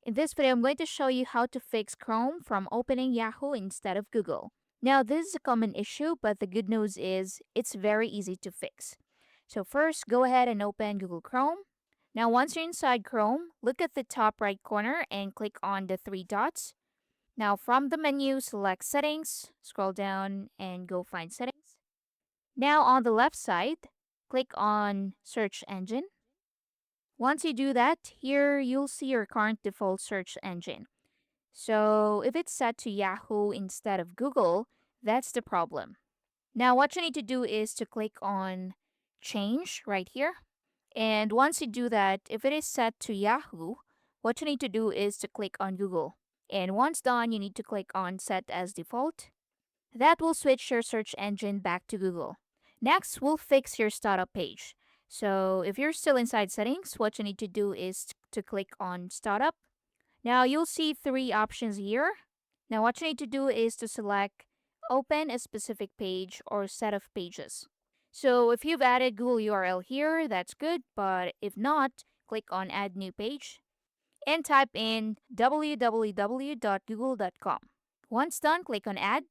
In this video, I'm going to show you how to fix Chrome from opening Yahoo instead of Google. Now, this is a common issue, but the good news is it's very easy to fix. So first, go ahead and open Google Chrome. Now, once you're inside Chrome, look at the top right corner and click on the three dots. Now, from the menu, select Settings, scroll down and go find Settings. Now, on the left side, click on Search Engine. Once you do that, here you'll see your current default search engine. So if it's set to Yahoo instead of Google, that's the problem. Now what you need to do is to click on change right here. And once you do that, if it is set to Yahoo, what you need to do is to click on Google. And once done, you need to click on set as default. That will switch your search engine back to Google. Next, we'll fix your startup page. So if you're still inside settings, what you need to do is to click on startup. Now you'll see three options here. Now what you need to do is to select open a specific page or set of pages. So if you've added Google URL here, that's good, but if not, click on add new page and type in www.google.com. Once done, click on add.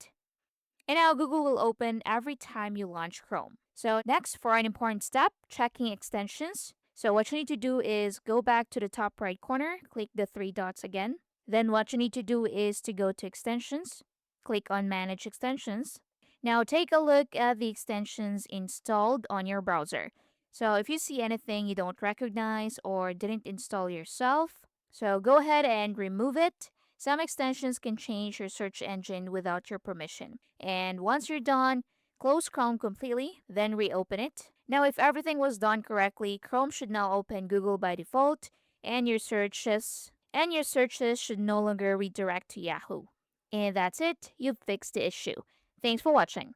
And now Google will open every time you launch Chrome. So next, for an important step, checking extensions. So what you need to do is go back to the top right corner, click the three dots again. Then what you need to do is to go to extensions, click on manage extensions. Now take a look at the extensions installed on your browser. So if you see anything you don't recognize or didn't install yourself, so go ahead and remove it. Some extensions can change your search engine without your permission. And once you're done, close Chrome completely, then reopen it. Now, if everything was done correctly, Chrome should now open Google by default, and your searches should no longer redirect to Yahoo. And that's it, you've fixed the issue. Thanks for watching.